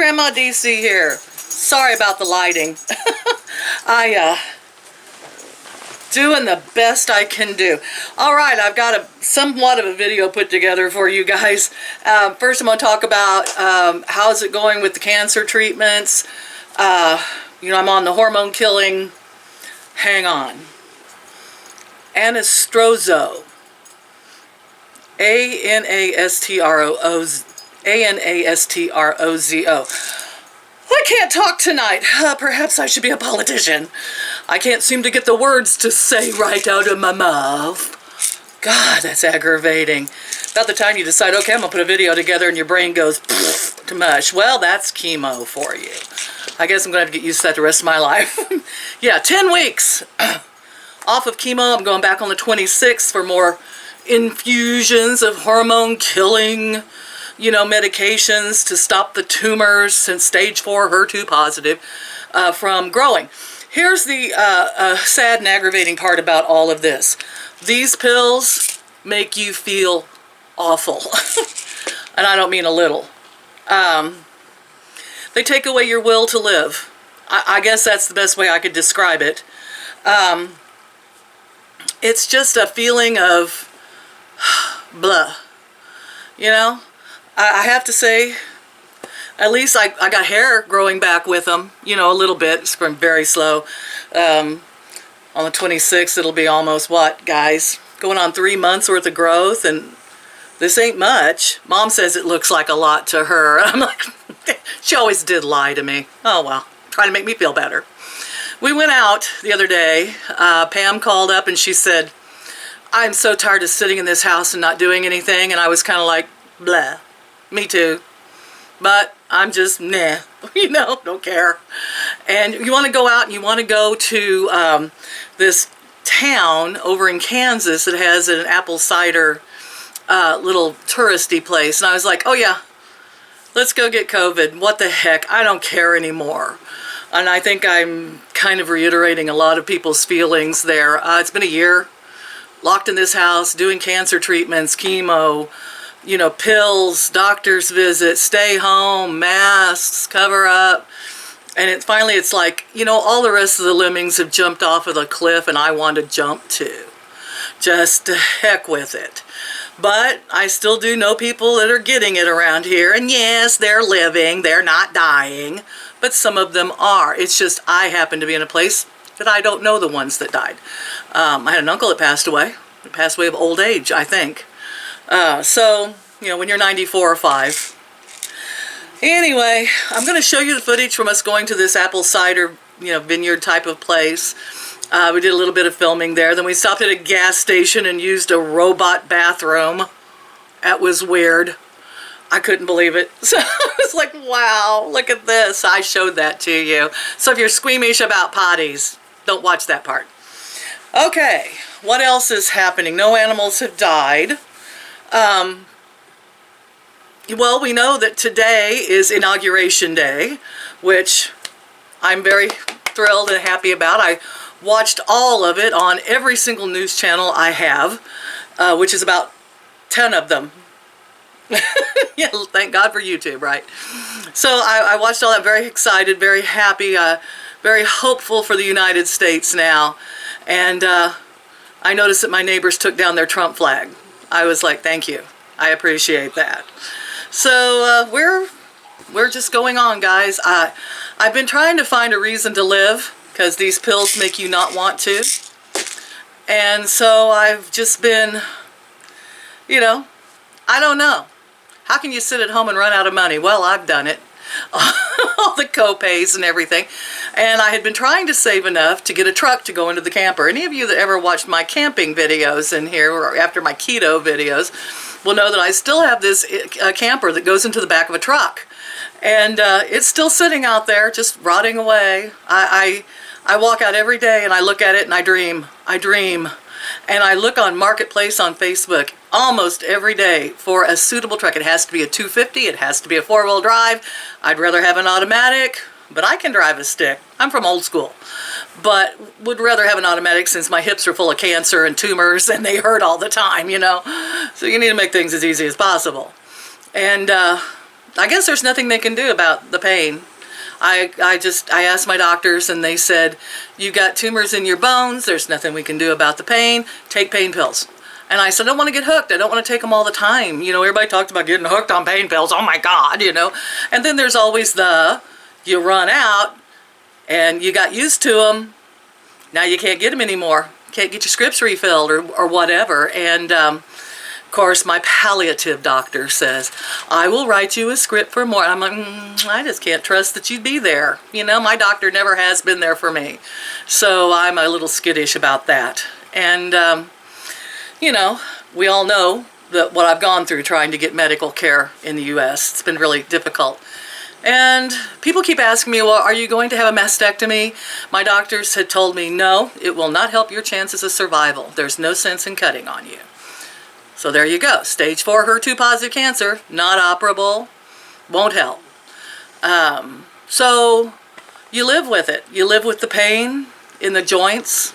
Grandma DC here. Sorry about the lighting. Doing the best I can do. Alright, I've got somewhat of a video put together for you guys. First I'm going to talk about how's it going with the cancer treatments. You know, I'm on the hormone killing. Hang on. Anastrozole. Anastrozole. I can't talk tonight. Perhaps I should be a politician. I can't seem to get the words to say right out of my mouth. God, that's aggravating. About the time you decide, okay, I'm going to put a video together and your brain goes to mush. Well, that's chemo for you. I guess I'm going to have to get used to that the rest of my life. Yeah, 10 weeks off of chemo. I'm going back on the 26th for more infusions of hormone killing, you know, medications to stop the tumors since stage 4 HER2 positive from growing. Here's the sad and aggravating part about all of this. These pills make you feel awful. And I don't mean a little. They take away your will to live. I guess that's the best way I could describe it. It's just a feeling of blah. You know? I have to say, at least I got hair growing back with them, you know, a little bit. It's going very slow. On the 26th, it'll be almost, what, guys? Going on 3 months worth of growth, and this ain't much. Mom says it looks like a lot to her. I'm like, she always did lie to me. Oh, well, trying to make me feel better. We went out the other day. Pam called up and she said, I'm so tired of sitting in this house and not doing anything. And I was kind of like, blah. Me too. But I'm just, nah, you know, don't care. And you want to go out and you want to go to this town over in Kansas that has an apple cider little touristy place. And I was like, oh yeah, let's go get COVID. What the heck? I don't care anymore. And I think I'm kind of reiterating a lot of people's feelings there. It's been a year, locked in this house, doing cancer treatments, chemo, you know, pills, doctor's visits, stay home, masks, cover up. And finally it's like, you know, all the rest of the lemmings have jumped off of the cliff and I want to jump too. Just to heck with it. But I still do know people that are getting it around here. And yes, they're living, they're not dying. But some of them are. It's just I happen to be in a place that I don't know the ones that died. I had an uncle that passed away. He passed away of old age, I think. So, you know, when you're 94 or 5. Anyway, I'm going to show you the footage from us going to this apple cider, you know, vineyard type of place. We did a little bit of filming there. Then we stopped at a gas station and used a robot bathroom. That was weird. I couldn't believe it. So I was like, wow, look at this. I showed that to you. So if you're squeamish about potties, don't watch that part. Okay, what else is happening? No animals have died. Well, we know that today is Inauguration Day, which I'm very thrilled and happy about. I watched all of it on every single news channel I have, which is about 10 of them. Yeah, thank God for YouTube, right? So I watched all that, very excited, very happy, very hopeful for the United States now. And I noticed that my neighbors took down their Trump flag. I was like, thank you. I appreciate that. So we're just going on, guys. I've been trying to find a reason to live because these pills make you not want to. And so I've just been, you know, I don't know. How can you sit at home and run out of money? Well, I've done it. All the co-pays and everything. And I had been trying to save enough to get a truck to go into the camper. Any of you that ever watched my camping videos in here, or after my keto videos, will know that I still have this camper that goes into the back of a truck. And it's still sitting out there, just rotting away. I walk out every day and I look at it and I dream. And I look on Marketplace on Facebook almost every day for a suitable truck. It has to be a 250. It has to be a 4-wheel drive. I'd rather have an automatic, but I can drive a stick. I'm from old school. But would rather have an automatic since my hips are full of cancer and tumors and they hurt all the time, you know. So you need to make things as easy as possible. And I guess there's nothing they can do about the pain. I asked my doctors, and they said, you got tumors in your bones, there's nothing we can do about the pain, take pain pills. And I said, I don't want to get hooked. I don't want to take them all the time. You know, everybody talked about getting hooked on pain pills. Oh my God, you know. And then there's always you run out and you got used to them. Now you can't get them anymore. Can't get your scripts refilled or whatever. And of course, my palliative doctor says, I will write you a script for more. I'm like, I just can't trust that you'd be there. You know, my doctor never has been there for me. So I'm a little skittish about that. And, you know, we all know that what I've gone through trying to get medical care in the U.S. It's been really difficult. And people keep asking me, well, are you going to have a mastectomy? My doctors had told me, no, it will not help your chances of survival. There's no sense in cutting on you. So there you go. Stage 4 HER2 positive cancer, not operable, won't help. So you live with it. You live with the pain in the joints.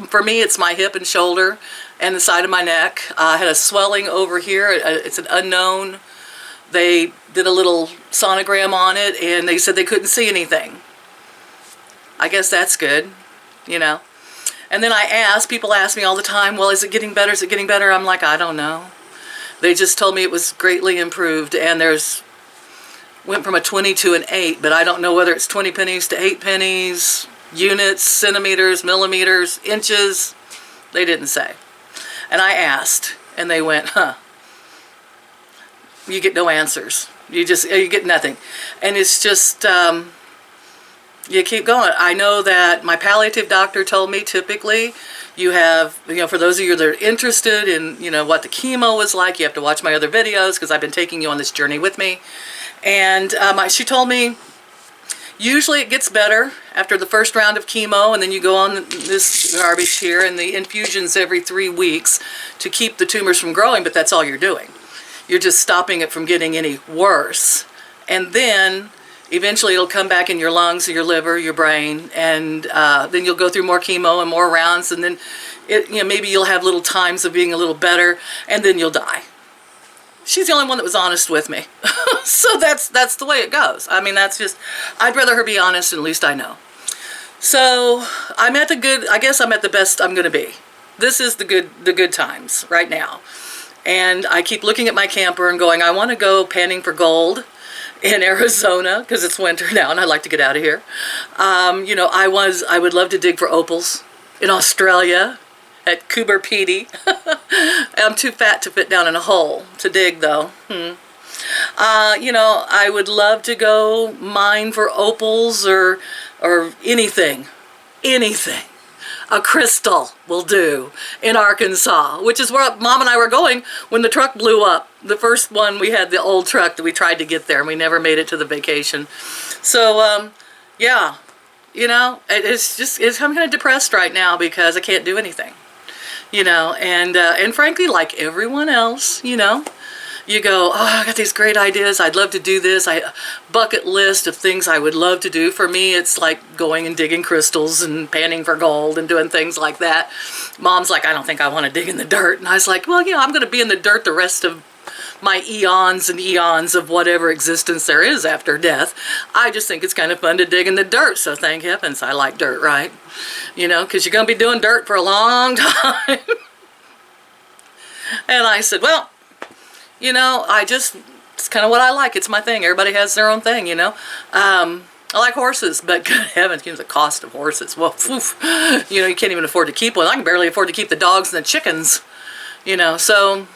For me, it's my hip and shoulder and the side of my neck. I had a swelling over here. It's an unknown. They did a little sonogram on it, and they said they couldn't see anything. I guess that's good, you know. And then people ask me all the time, well, is it getting better? Is it getting better? I'm like, I don't know. They just told me it was greatly improved, and went from a 20 to an 8, but I don't know whether it's 20 pennies to 8 pennies, units, centimeters, millimeters, inches. They didn't say. And I asked, and they went, huh. You get no answers. You get nothing. And it's just, you keep going. I know that my palliative doctor told me typically you have, you know, for those of you that are interested in, you know, what the chemo was like, you have to watch my other videos because I've been taking you on this journey with me. And she told me usually it gets better after the first round of chemo, and then you go on this garbage here and the infusions every 3 weeks to keep the tumors from growing, but that's all you're doing. You're just stopping it from getting any worse. And then eventually it'll come back in your lungs, your liver, your brain, and then you'll go through more chemo and more rounds, and then maybe you'll have little times of being a little better, and then you'll die. She's the only one that was honest with me. So that's the way it goes. I mean, that's just, I'd rather her be honest, and at least I know. So I'm at I guess I'm at the best I'm gonna be. This is the good times right now. And I keep looking at my camper and going, I want to go panning for gold in Arizona because it's winter now and I'd like to get out of here. You know, I would love to dig for opals in Australia at Coober Pedy. I'm too fat to fit down in a hole to dig though. You know, I would love to go mine for opals or anything. A crystal will do in Arkansas, which is where Mom and I were going when the truck blew up. The first one, we had the old truck that we tried to get there, and we never made it to the vacation. So, yeah, you know, I'm kind of depressed right now because I can't do anything, you know, and frankly, like everyone else, you know, you go, oh, I got these great ideas. I'd love to do this. Bucket list of things I would love to do. For me, it's like going and digging crystals and panning for gold and doing things like that. Mom's like, I don't think I want to dig in the dirt. And I was like, well, you know, I'm going to be in the dirt the rest of my eons and eons of whatever existence there is after death. I just think it's kind of fun to dig in the dirt. So thank heavens I like dirt, right? You know, because you're going to be doing dirt for a long time. And I said, well, you know, it's kind of what I like. It's my thing. Everybody has their own thing, you know. I like horses, but good heavens, you know, the cost of horses. Well, oof, you know, you can't even afford to keep one. I can barely afford to keep the dogs and the chickens, you know. So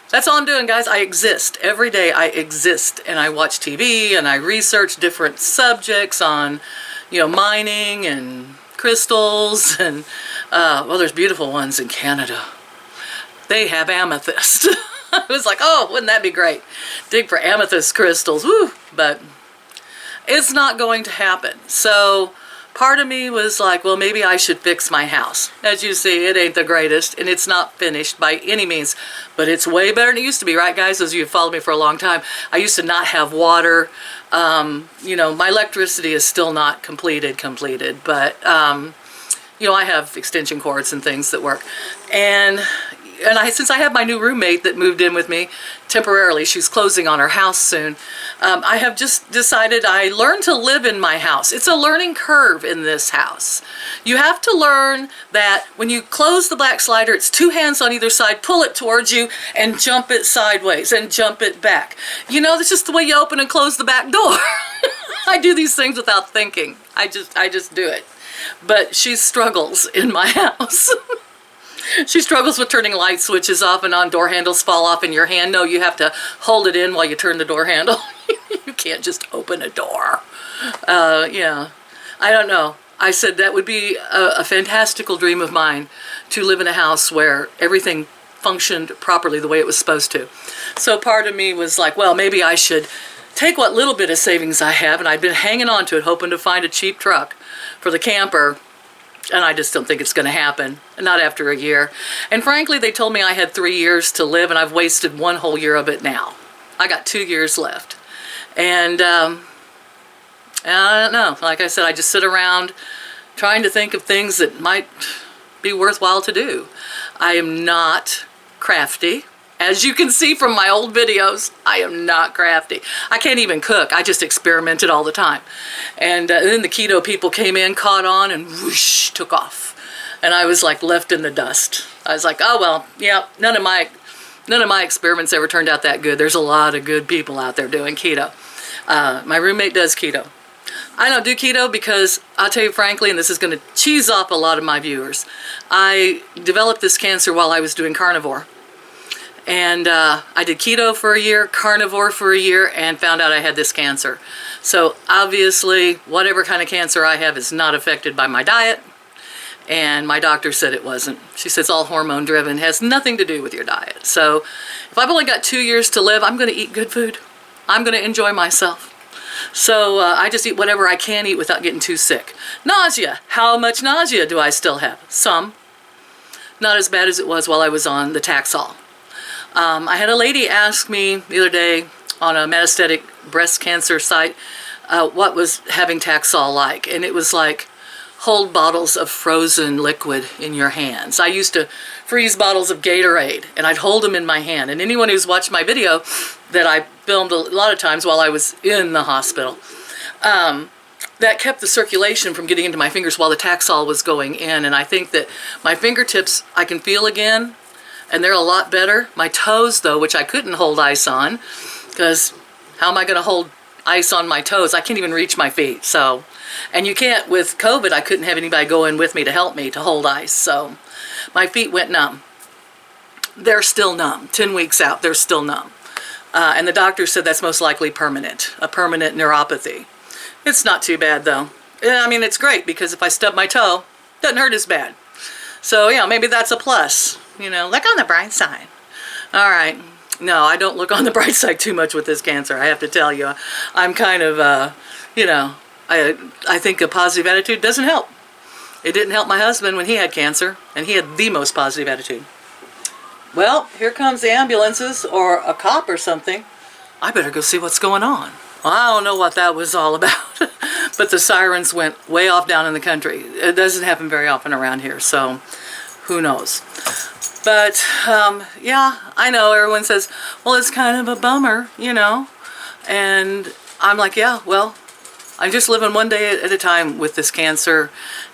that's all I'm doing, guys. I exist. Every day I exist, and I watch TV, and I research different subjects on, you know, mining and crystals, and, well, there's beautiful ones in Canada. They have amethyst. I was like, oh, wouldn't that be great? Dig for amethyst crystals, woo! But it's not going to happen. So part of me was like, well, maybe I should fix my house. As you see, it ain't the greatest, and it's not finished by any means, but it's way better than it used to be, right, guys? Those of you who followed me for a long time, I used to not have water. You know, my electricity is still not completed, but, you know, I have extension cords and things that work. And since I have my new roommate that moved in with me temporarily, she's closing on her house soon, I have just decided I learned to live in my house. It's a learning curve in this house. You have to learn that when you close the black slider, it's 2 hands on either side, pull it towards you, and jump it sideways, and jump it back. You know, that's just the way you open and close the back door. I do these things without thinking. I just do it. But she struggles in my house. She struggles with turning light switches off and on, door handles fall off in your hand. No, you have to hold it in while you turn the door handle. You can't just open a door. Yeah, I don't know. I said that would be a fantastical dream of mine, to live in a house where everything functioned properly the way it was supposed to. So part of me was like, well, maybe I should take what little bit of savings I have, and I've been hanging on to it, hoping to find a cheap truck for the camper. And I just don't think it's going to happen, not after a year. And frankly, they told me I had 3 years to live, and I've wasted 1 whole year of it now. I got 2 years left. And I don't know. Like I said, I just sit around trying to think of things that might be worthwhile to do. I am not crafty. As you can see from my old videos, I am not crafty. I can't even cook. I just experimented all the time. And then the keto people came in, caught on, and whoosh, took off. And I was like left in the dust. I was like, oh well, yeah, none of my experiments ever turned out that good. There's a lot of good people out there doing keto. My roommate does keto. I don't do keto because, I'll tell you frankly, and this is going to cheese off a lot of my viewers, I developed this cancer while I was doing carnivore. And I did keto for a year, carnivore for a year, and found out I had this cancer. So obviously, whatever kind of cancer I have is not affected by my diet. And my doctor said it wasn't. She said it's all hormone driven, has nothing to do with your diet. So if I've only got 2 years to live, I'm going to eat good food. I'm going to enjoy myself. So I just eat whatever I can eat without getting too sick. Nausea. How much nausea do I still have? Some. Not as bad as it was while I was on the Taxol. I had a lady ask me the other day on a metastatic breast cancer site what was having Taxol like, and it was like hold bottles of frozen liquid in your hands. I used to freeze bottles of Gatorade, and I'd hold them in my hand. And anyone who's watched my video that I filmed a lot of times while I was in the hospital, that kept the circulation from getting into my fingers while the Taxol was going in. And I think that my fingertips I can feel again, and they're a lot better. My toes, though, which I couldn't hold ice on, because how am I going to hold ice on my toes? I can't even reach my feet. So, and you can't, with COVID, I couldn't have anybody go in with me to help me to hold ice. So my feet went numb. They're still numb. 10 weeks out, they're still numb. And the doctor said that's most likely permanent, a permanent neuropathy. It's not too bad, though. I mean, it's great, because if I stub my toe, it doesn't hurt as bad. So, you know, maybe that's a plus. You know, look on the bright side. All right. No, I don't look on the bright side too much with this cancer, I have to tell you. I'm kind of, you know, I think a positive attitude doesn't help. It didn't help my husband when he had cancer, and he had the most positive attitude. Well, here comes the ambulances, or a cop or something. I better go see what's going on. Well, I don't know what that was all about, but the sirens went way off down in the country. It doesn't happen very often around here, so who knows. But, yeah, I know everyone says, well, it's kind of a bummer, you know. And I'm like, yeah, well, I'm just living one day at a time with this cancer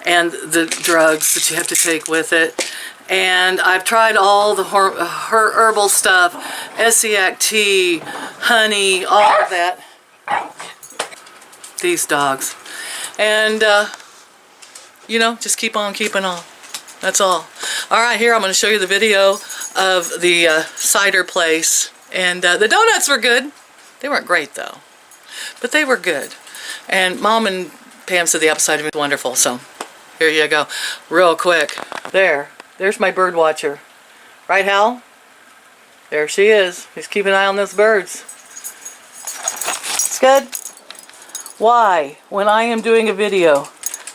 and the drugs that you have to take with it. And I've tried all the her herbal stuff, Essiac tea, honey, all of that. These dogs. And, you know, just keep on keeping on. That's all. All right, here I'm going to show you the video of the cider place. And the donuts were good. They weren't great, though. But they were good. And Mom and Pam said the apple cider was wonderful. So here you go. Real quick. There's my bird watcher. Right, Hal? There she is. Just keep an eye on those birds. It's good. Why, when I am doing a video,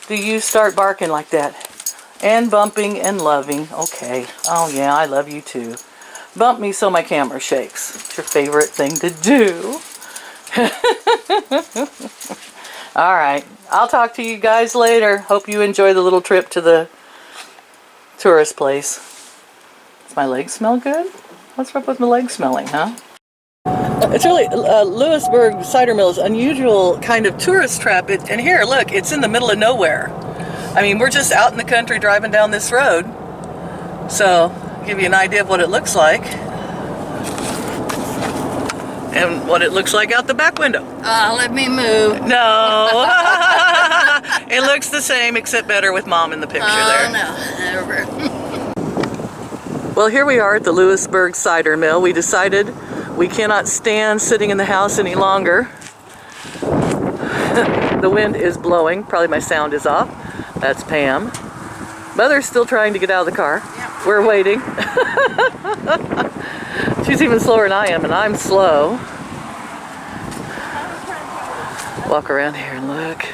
do you start barking like that? And bumping and loving. Okay. Oh yeah, I love you too. Bump me so my camera shakes. It's your favorite thing to do. Alright. I'll talk to you guys later. Hope you enjoy the little trip to the tourist place. Does my leg smell good? What's up with my leg smelling, huh? It's really, Lewisburg Cider Mill is an unusual kind of tourist trap. And here, look, it's in the middle of nowhere. I mean, we're just out in the country driving down this road. So, give you an idea of what it looks like. And what it looks like out the back window. Let me move. No. It looks the same, except better with Mom in the picture there. No. Well, here we are at the Lewisburg Cider Mill. We decided we cannot stand sitting in the house any longer. The wind is blowing. Probably my sound is off. That's Pam. Mother's still trying to get out of the car. Yep. We're waiting. She's even slower than I am, and I'm slow. Walk around here and look.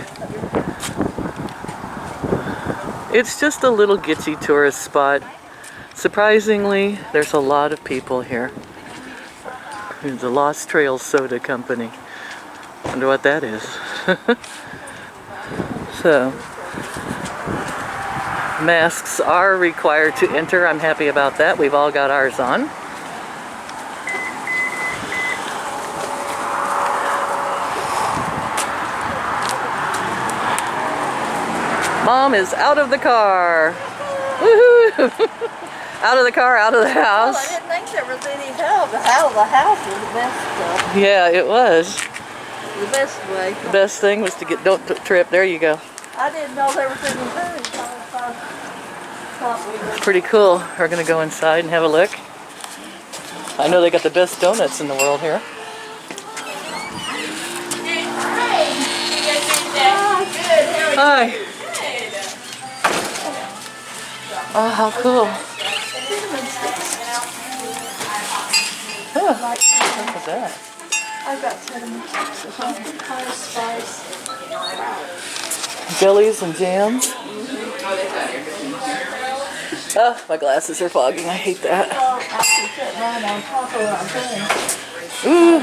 It's just a little gitsy tourist spot. Surprisingly, there's a lot of people here. There's the Lost Trails Soda Company. Wonder what that is. So, masks are required to enter. I'm happy about that. We've all got ours on. Mom is out of the car. Woohoo! Out of the car, out of the house. Well, I didn't think there was any help. Out of the house was the best stuff. Yeah, it was. The best way. The best thing was to get, don't trip. There you go. I didn't know there was any hurry. Pretty cool. We're gonna go inside and have a look. I know they got the best donuts in the world here. Hi. Oh, how cool. Oh, what was that? I got cinnamon sticks. High spice. Jellies and jams. Oh, my glasses are fogging. I hate that. Ooh,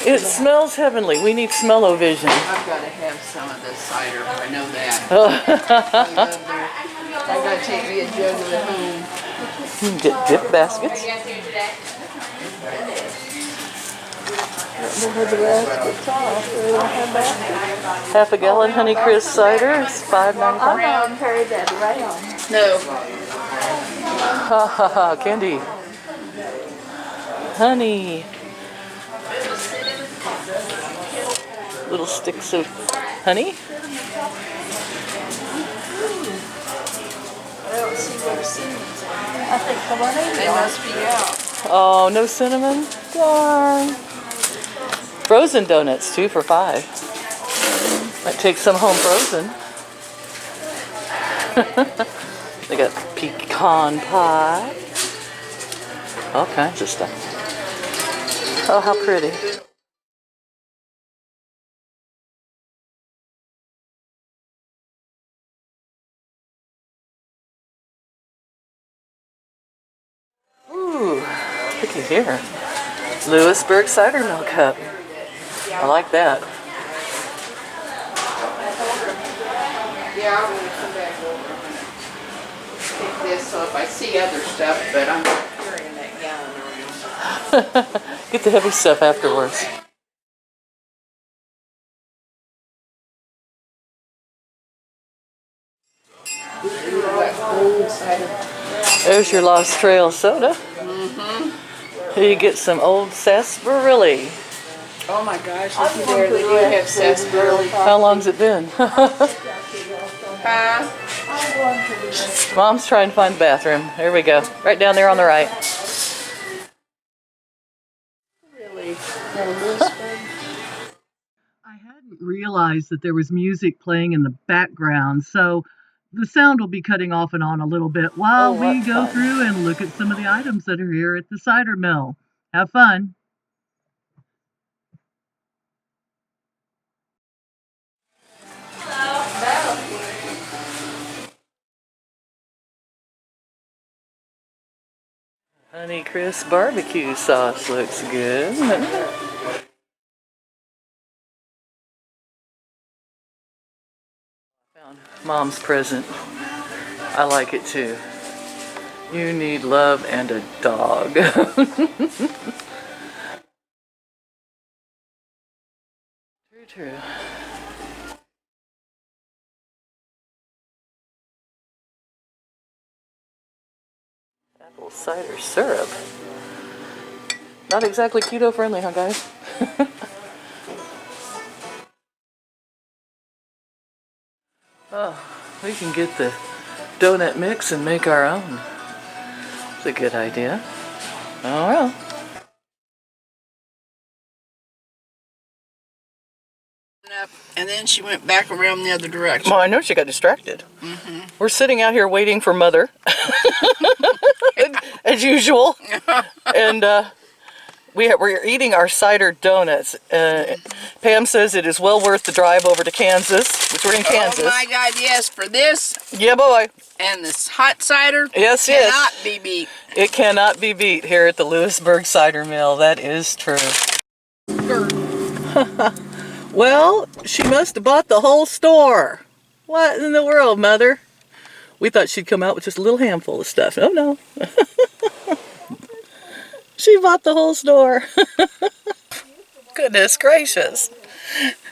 it smells heavenly. We need smell-o-vision. I've got to have some of this cider. I know that. Oh. I've got to take me a jug of it home. Get dip baskets. Half a gallon Honeycrisp cider is $5.95. Carry that around. No. Ha ha ha, candy. Honey. Little sticks of honey. I don't see where cinnamon's at. I think They must be out. Oh, no cinnamon? Darn. Frozen donuts, 2 for $5. Might take some home frozen. They got pecan pie. All kinds of stuff. Oh, how pretty. Ooh, looky here. Lewisburg Cider Mill Cup. I like that. Yeah, I'm going to come back over and take this so if I see other stuff, but I'm not carrying that gallon around. Get the heavy stuff afterwards. There's your Lost Trail soda. Here you get some old sarsaparilla. Oh my gosh, looky there, they do have sarsaparilla. How long's it been? Mom's trying to find the bathroom. There we go. Right down there on the right. really. I hadn't realized that there was music playing in the background, so the sound will be cutting off and on a little bit while we go through and look at some of the items that are here at the cider mill. Have fun. Honeycrisp barbecue sauce looks good. Found Mom's present. I like it too. You need love and a dog. True, true. Apple cider syrup. Not exactly keto friendly, huh, guys? Oh, we can get the donut mix and make our own. It's a good idea. Oh well. And then she went back around the other direction. Well, I know she got distracted. We're sitting out here waiting for Mother, as usual, and we're eating our cider donuts. Pam says it is well worth the drive over to Kansas, which we're in Kansas. Oh my God, yes, for this Yeah, boy. and this hot cider Yes, cannot be beat. It cannot be beat here at the Lewisburg Cider Mill. That is true. Well, she must have bought the whole store. What in the world, Mother? We thought she'd come out with just a little handful of stuff. Oh, no. She bought the whole store. Goodness gracious.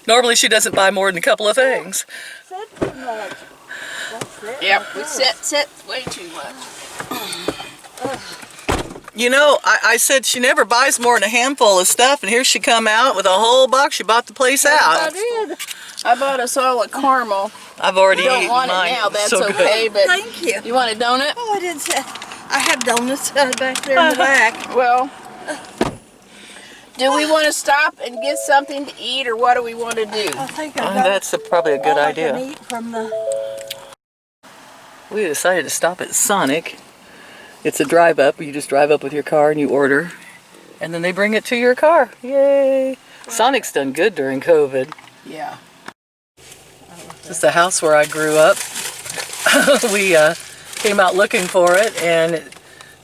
Normally she doesn't buy more than a couple of things. Said too much. Yep, we set way too much. You know, I said she never buys more than a handful of stuff, and here she come out with a whole box. She bought the place out. I did. I bought us all a caramel. I've already You don't eaten want mine. it now, that's So good. okay, but Thank you. you want a donut? Oh, I didn't say. I have donuts back there in the back. Well, do we want to stop and get something to eat, or what do we want to do? I think I got That's probably a good all I can idea. eat from the. We decided to stop at Sonic. It's a drive up. You just drive up with your car and you order, and then they bring it to your car. Yay! Sonic's done good during COVID. Yeah. This is the house where I grew up. We came out looking for it, and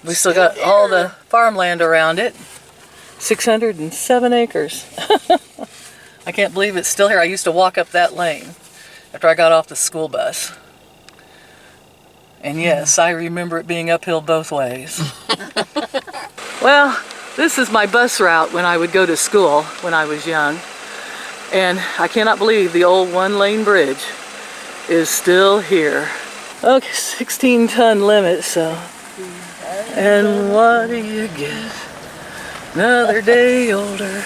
we still got all the farmland around it. 607 acres. I can't believe it's still here. I used to walk up that lane after I got off the school bus. And yes, I remember it being uphill both ways. Well, this is my bus route when I would go to school when I was young. And I cannot believe the old one-lane bridge is still here. Okay, 16-ton limit, so. And what do you get? Another day older.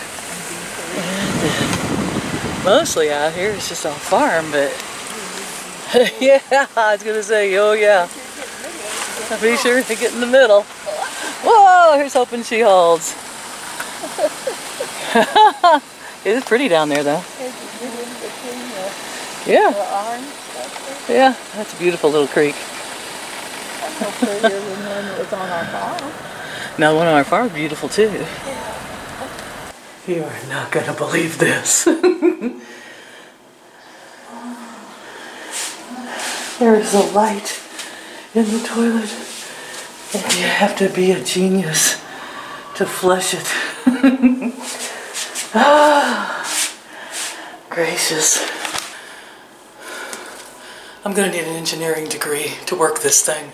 And mostly out here it's just on farm, but yeah, I was gonna say, oh yeah. Be sure to get in the middle. Whoa, here's hoping she holds. It is pretty down there though. Yeah. Yeah, that's a beautiful little creek. No prettier than one that was on our farm. Now, the one on our farm is beautiful too. You are not going to believe this. There is a light in the toilet, and you have to be a genius to flush it. Ah, gracious. I'm going to need an engineering degree to work this thing.